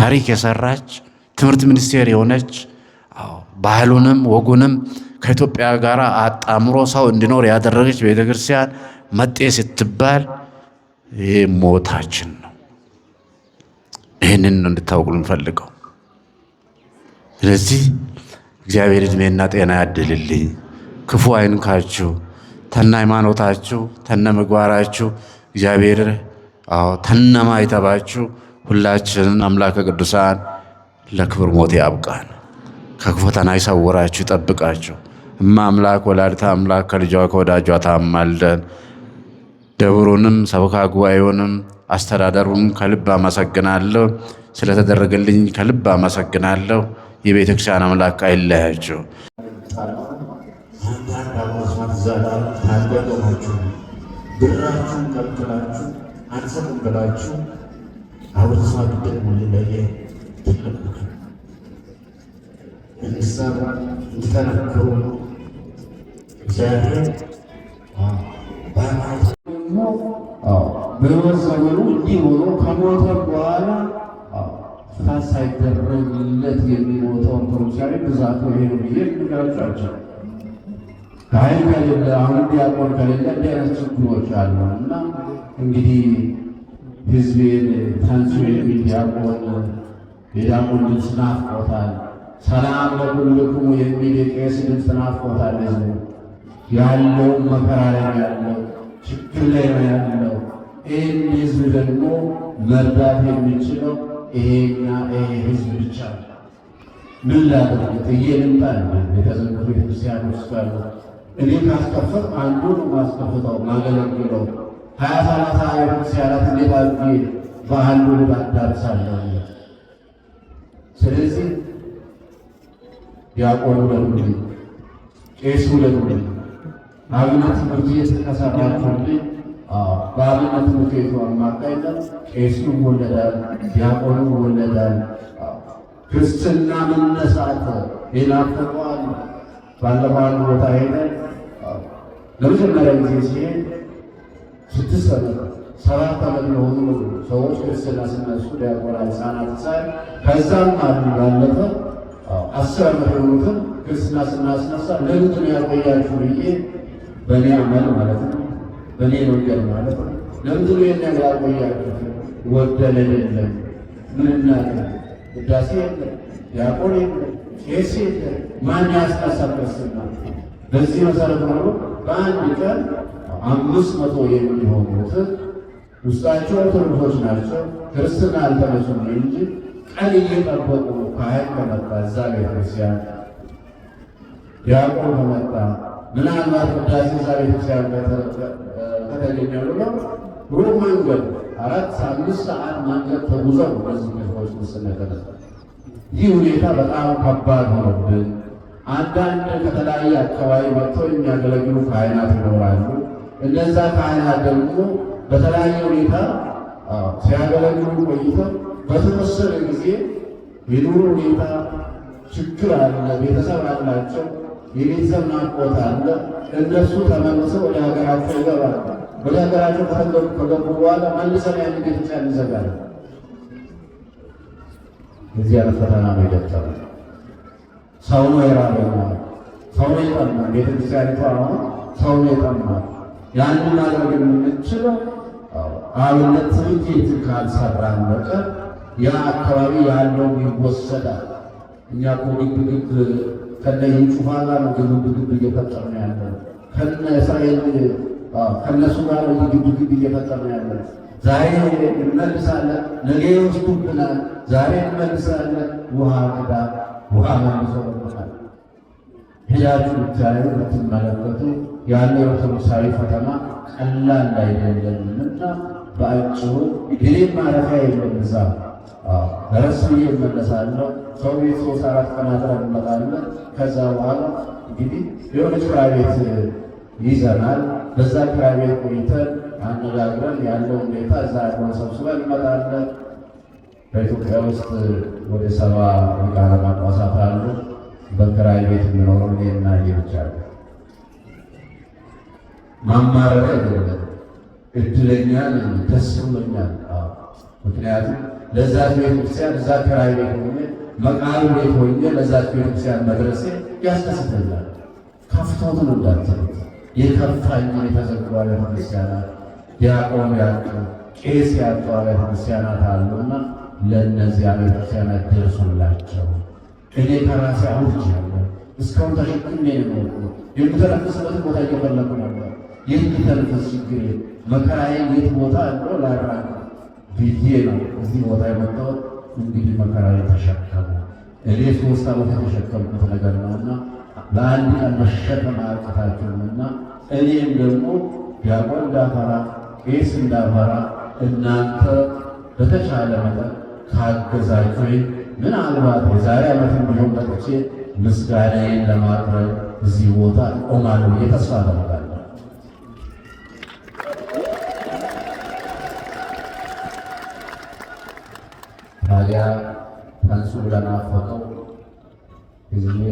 ታሪክ የሰራች ትምህርት ሚኒስቴር የሆነች ባህሉንም ወጉንም ከኢትዮጵያ ጋር አጣምሮ ሰው እንዲኖር ያደረገች ቤተክርስቲያን መጤ ስትባል ይሄ ሞታችን ነው። ይህንን እንድታውቁ እንፈልገው። ስለዚህ እግዚአብሔር ዕድሜና ጤና ያድልልኝ፣ ክፉ አይንካችሁ፣ ተነ ሃይማኖታችሁ ተነ ምግባራችሁ እግዚአብሔር ተነማ ይተባችሁ ሁላችንን አምላከ ቅዱሳን ለክብር ሞት ያብቃን፣ ከክፉ ፈተና ይሰውራችሁ ይጠብቃችሁ። እማ አምላክ ወላዲተ አምላክ ከልጇ ከወዳጇ ታማልደን። ደብሩንም ሰበካ ጉባኤውንም አስተዳደሩን ከልብ አመሰግናለሁ። ስለተደረገልኝ ከልብ አመሰግናለሁ። የቤተ ክርስቲያን አምላክ አይለያችሁ። ብራችሁን ከልክላችሁ አንሰጥም ብላችሁ አብርሳት ደግሞ ሊለየ ትልቅ እንዲሰራ እንዲጠነክሩ እግዚአብሔር በሕይወት ዘመኑ እንዲህ ሆኖ ከሞተ በኋላ ፍታት ሳይደረግለት የሚሞተው ኦርቶዶክሳዊ ብዛቱ ይሄ ነው ብዬ ልነግራችሁ። ካህን ከሌለ አሁን ዲያቆን ከሌለ እንዲህ አይነት ችግሮች አሉ እና እንግዲህ ሕዝቤን ተንሱ የሚል ዲያቆን የዲያቆን ድምፅ ናፍቆታል። ሰላም ለኩልክሙ የሚል የቄስ ድምፅ ናፍቆታል። ሕዝቡ ያለውን መከራ ላይ ያለው ችግር ላይ ነው ያለው። ይህን ሕዝብ ደግሞ መርዳት የሚችለው ይሄኛ ይሄ ሕዝብ ብቻ ነው። ምን ላድርግ ጥዬ ልምጣ? የተዘጉ ቤተክርስቲያን ውስጥ ያሉ እኔ ካስከፈት አንዱን ማስከፍተው ማገለግለው 20-30 ቤተክርስቲያናት እንዴት አድርጌ በአንዱ አዳርሳለሁ? ስለዚህ ዲያቆኑ ለምልኝ፣ ቄሱ ለምልኝ፣ አብነት ትምህርት ቤት ከሰራችሁልኝ በአብነት ትምህርት ቤቱ አማካይነት ቄሱ ይወለዳል፣ ዲያቆኑ ይወለዳል። ክርስትና መነሳት የናፈቀዋል። ባለፈው አንድ ቦታ ሄደን ለመጀመሪያ ጊዜ ሲሄድ 6 ዓመት 7 ዓመት የሆኑ ሰዎች ክርስትና ሲነሱ ዲያቆናት ሕፃናት ሳይ ከዛም አሉ ባለፈ 10 ዓመት የሆኑትን ክርስትና ስናስነሳ ለምንድን ነው ያቆያችሁ ብዬ በእኔ አመል ማለት ነው በእኔ መንገድ ማለት ነው ለምንድን ነው ይህን ነገር ያቆያችሁ? ወደለ የለም ምንና ቅዳሴ የለም ዲያቆን የለም ቄስ የለም ማን ያስነሳ ክርስትና? በዚህ መሰረት ነው በአንድ ቀን 500 የሚሆኑት ውስጣቸው ኦርቶዶክሶች ናቸው። ክርስትና አልተነሱም እንጂ ቀን እየጠበቁ ካህን ከመጣ እዛ ቤተክርስቲያን ዲያቆን ከመጣ ምናልባት ቅዳሴ እዛ ቤተክርስቲያን ከተገኘ ብለው ሩቅ መንገድ 4-5 ሰዓት መንገድ ተጉዘው በዚህ ቤተሰቦች ምስነገረ ይህ ሁኔታ በጣም ከባድ ሆኖብን አንዳንድ ከተለያየ አካባቢ መጥተው የሚያገለግሉ ካህናት ይኖራሉ። እነዛ ካህናት ደግሞ በተለያየ ሁኔታ ሲያገለግሉ ቆይተው በተወሰነ ጊዜ የኑሮ ሁኔታ ችግር አለ፣ ቤተሰብ አላቸው፣ የቤተሰብ ናፍቆት አለ። እነሱ ተመልሰው ወደ ሀገራቸው ይገባሉ። ወደ ሀገራቸው ከገቡ በኋላ መልሰን ያን ቤተክርስቲያን እንዘጋለን። እዚህ ያለ ፈተና ነው የገጠመው። ሰው ነው የራበው፣ ሰው ነው የጠማው። ቤተክርስቲያኒቷ አሁን ሰው ነው የጠማው። ያንን ማድረግ የምንችለው አብነት ትምህርት ቤት ካልሰራን በቀር ያ አካባቢ ያለው ይወሰዳል። እኛ እኮ ግብ ከነ ጩፋ ጋር ነው ግብ እየፈጠርን ያለን፣ ከነ እስራኤል ከነሱ ጋር ነው ግብ እየፈጠርን ያለን። ዛሬ እንመልሳለን፣ ነገ ይወስዱብናል። ዛሬ እንመልሳለን፣ ውሃ ቅዳ ውሃ መልሶ ይመጣል። ሄዳችሁ ብታዩ ብትመለከቱ ያለው ኦርቶዶክሳዊ ፈተና ቀላል አይደለምና በአጭሩ ግሪም ማረፊያ የለም። እዛ ረስ ብዬ እመለሳለሁ። ሰው ቤት 3-4 ቀን አድረን እንመጣለን። ከዛ በኋላ እንግዲህ የሆነች ክራይ ቤት ይዘናል። በዛ ክራይ ቤት ቆይተን አነጋግረን ያለው ሁኔታ እዛ ያለውን ሰብስበን እንመጣለን። በኢትዮጵያ ውስጥ ወደ 70 ሊቃነ ጳጳሳት አሉ። በክራይ ቤት የሚኖረው እኔና ብቻ ነው። ማማረር አይደለም፣ እድለኛ ነኝ፣ ደስ ብሎኛል። ምክንያቱም ለዛች ቤተክርስቲያን እዛ ኪራይ ቤት ሆኜ መቃብር ቤት ሆኜ ለዛች ቤተክርስቲያን መድረሴ ያስደስተኛል። ከፍቶትን እንዳትሉት የከፋኝን የተዘጉ አብያተ ክርስቲያናት ዲያቆን ያጡ ቄስ ያጡ አብያተ ክርስቲያናት አሉና ለእነዚህ አብያተ ክርስቲያናት ደርሱላቸው። እኔ ከራሴ አውርጃለሁ። እስካሁን ተሸክሜ ነው የምተነፍስበትን ቦታ እየፈለጉ ነበር። የት ተነፍስ ችግር መከራዬን የት ቦታ እንደው ላራቅ ብዬ ነው እዚህ ቦታ የመጣሁት። እንግዲህ መከራዬን ተሸከሙ። እኔ 3 ዓመት የተሸከምኩት ነገር ነውና ለአንድ ቀን መሸከም አያቅታችሁምና እኔም ደግሞ ዲያቆን እንዳፈራ ቄስ እንዳፈራ እናንተ በተቻለ መጠን ካገዛችሁኝ ምናልባት የዛሬ ዓመትም ቢሆን መጥቼ ምስጋናዬን ለማቅረብ እዚህ ቦታ እቆማለሁ ብዬ ተስፋ አደርጋለሁ። ታዲያ ተንሱ ለናፈቀው ሕዝቤ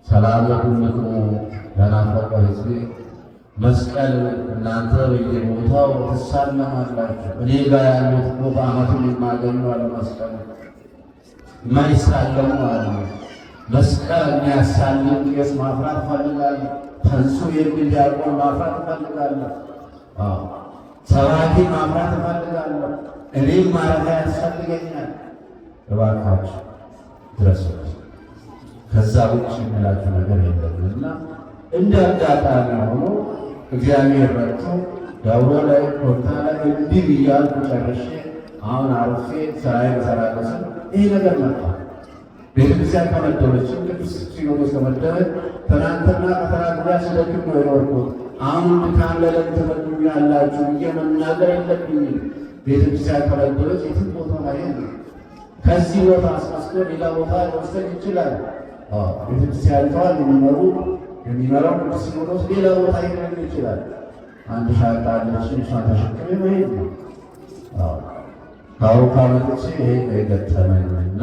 ሰላመቱን ለናፈቀው ሕዝቤ መስቀል እናንተ በየቦታው ትሳለማላችሁ። እኔ ጋር ያሉት እኮ በዓመቱን የማገኙ አለ መስቀል የማይሳለሙ አሉ። መስቀል የሚያሳልም ቄስ ማፍራት እፈልጋለሁ። ተንሱ የሚል ዲያቆን ማፍራት እፈልጋለሁ። ሰባኪ ማፍራት እፈልጋለሁ። እኔም ማረፊያ ያስፈልገኛል። እባካችሁ ድረሱት። ከዛ ውጭ የሚላችሁ ነገር የለምና እንደ አጋጣሚ ሆኖ እግዚአብሔር ረድቶ ዳውሮ ላይ ኮርታ ላይ እንዲህ እያልኩ ጨርሼ አሁን አርፌ ስራዬን እሰራለሁ ስል ይሄ ነገር መጣ። ቤተክርስቲያን ከመደበች ቅዱስ ሲኖዶስ ከመደበች ትናንትና ከተናግሪያ ስደክም ነው የኖርኩት። አሁን ድካም ለለም ትመኙኛላችሁ ብዬ መናገር የለብኝም። ቤተክርስቲያን ከመደበች የትም ቦታ ላይ ነው። ከዚህ ቦታ አስመስቶ ሌላ ቦታ ሊወስደን ይችላል። ቤተክርስቲያኒቷን የሚመራው ቅዱስ ሲኖዶስ ሌላ ቦታ ሊሆን ይችላል። አንድ ሻንጣ አለች፣ እሷን ተሸክሜ መሄድ ነው። ከአውሮፓ መጥቼ ይሄ የገጠመኝና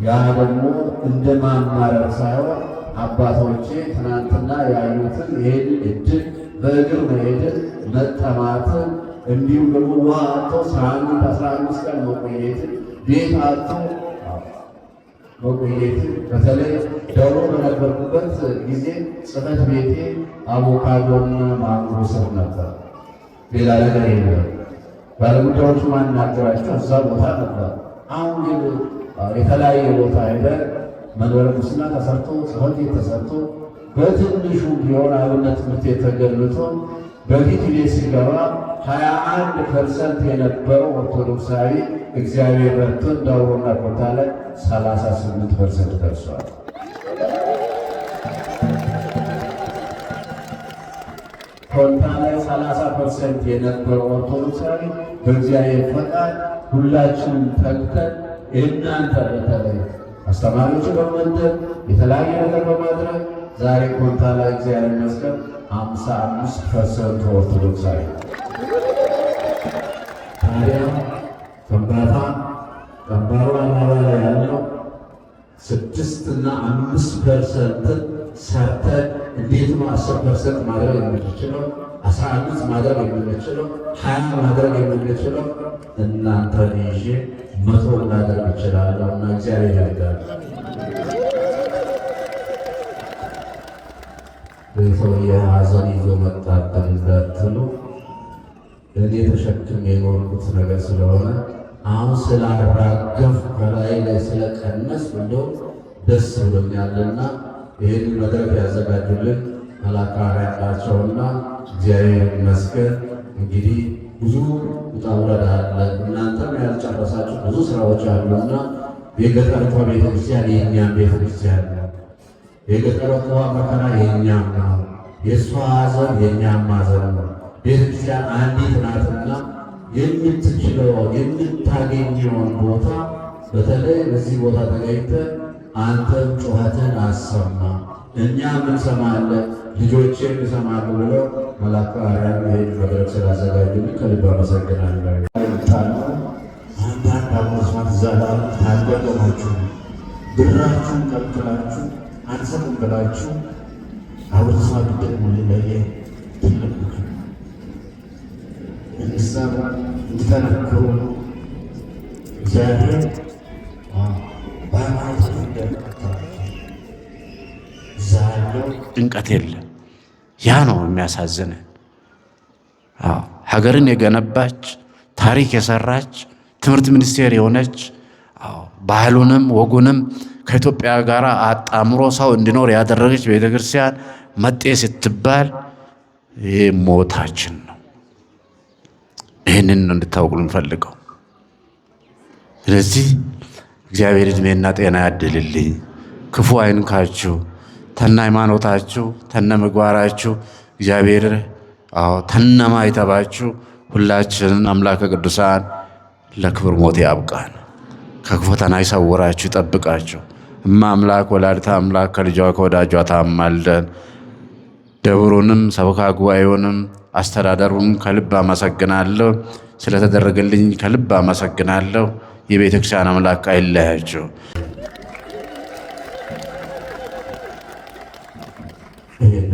ያ ደግሞ እንደ ማማረር ሳይሆን አባቶቼ ትናንትና ያዩትን ይሄን እድል በእግር መሄድን መጠማትን እንዲሁም ደግሞ ውሃ አጥቶ 15 ቀን መቆየትን ቤት አጥቶ መቆየትን በተለይ ደብሮ በነበርኩበት ጊዜ ጽሕፈት ቤቴ አቮካዶና ማንጎ ስር ነበር። ሌላ ነገር የለም። ባለጉዳዮቹ ማናገራቸው እዛ ቦታ ነበር። አሁን ግን የተለያየ ቦታ ሄደ መንበረ ጵጵስና ተሰርቶ ጽሕፈት ቤት ተሰርቶ በትንሹ ቢሆን አብነት ትምህርት ቤት ተገንብቶ በፊት ቤት ሲገባ 21% የነበረው ኦርቶዶክሳዊ እግዚአብሔር ረድቶን ዳውሮና ኮርታ ላይ 38% ደርሷል። ኮርታ ላይ 30% የነበረው ኦርቶዶክሳዊ በእግዚአብሔር ፈቃድ ሁላችንም ተግተን እናንተ በተለይ አስተማሪዎች በመመደብ የተለያየ ነገር በማድረግ ዛሬ ኮርታ ላይ እግዚአብሔር ይመስገን 55% ኦርቶዶክሳዊ። ታዲያ ከምባታ ከምባሩ አማራ ላይ ያለው 6 እና 5% ሰርተን እንዴት ነው 10% ማድረግ የምንችለው? 15 ማድረግ የምንችለው? 20 ማድረግ የምንችለው? እናንተን ይዤ 100 እናደርግ ይችላለሁ እና እግዚአብሔር ያድርጋል። በሰውዬ ሐዘን ይዞ መጣብን እንዳትሉ እኔ ተሸክም የኖርኩት ነገር ስለሆነ አሁን ስላራገፍ ከላይ ላይ ስለቀነስ እንደው ደስ ብሎኛልና ይህን መድረክ ያዘጋጁልን መላካውያን ናቸውና እግዚአብሔር ይመስገን። እንግዲህ ብዙ ውጣ ውረድ አለ። እናንተም ያልጨረሳችሁ ብዙ ስራዎች አሉና የገጠሪቷ ቤተክርስቲያን የእኛም ቤተክርስቲያን ነው። የገጠሪቷ መከራ የእኛም ነው። የእሷ ሐዘን የእኛም ሐዘን ነው። ቤተክርስቲያን አንዲት ናትና የምትችለውን የምታገኘውን ቦታ በተለይ በዚህ ቦታ ተገኝተህ አንተም ጩኸትን አሰማ፣ እኛም እንሰማለን፣ ልጆቼም ይሰማሉ ብለው መላካውያን ይሄን መድረክ ስላዘጋጁልኝ ከልብ አመሰግናለሁ። አንዳንድ አመስማት ዛላ ታገጠማችሁ ብራችሁን ከልክላችሁ አንሰጥም ብላችሁ አውርሳ ደግሞ ሊለየ ትልቅ እንዲሰራ እንዲጠነክሩ እግዚአብሔር በሃይማኖት እንደተከተላቸው እዛ ያለው ጭንቀት የለም። ያ ነው የሚያሳዝነን። ሀገርን የገነባች ታሪክ የሰራች ትምህርት ሚኒስቴር የሆነች ባህሉንም ወጉንም ከኢትዮጵያ ጋር አጣምሮ ሰው እንዲኖር ያደረገች ቤተክርስቲያን መጤ ስትባል ይሄ ሞታችን ነው። ይህንን እንድታውቁ እንፈልገው። ስለዚህ እግዚአብሔር ዕድሜና ጤና ያድልልኝ፣ ክፉ አይንካችሁ፣ ተነ ሃይማኖታችሁ ተነ ምግባራችሁ እግዚአብሔር ተነማ ይተባችሁ ሁላችንን አምላከ ቅዱሳን ለክብር ሞት ያብቃን፣ ከክፉ ፈተና ይሰውራችሁ ይጠብቃችሁ። እማ አምላክ ወላዲተ አምላክ ከልጇ ከወዳጇ ታማልደን። ደብሩንም ሰበካ ጉባኤውንም አስተዳደሩን ከልብ አመሰግናለሁ። ስለተደረገልኝ ከልብ አመሰግናለሁ። የቤተ ክርስቲያን አምላክ አይለያችሁ። ይሄና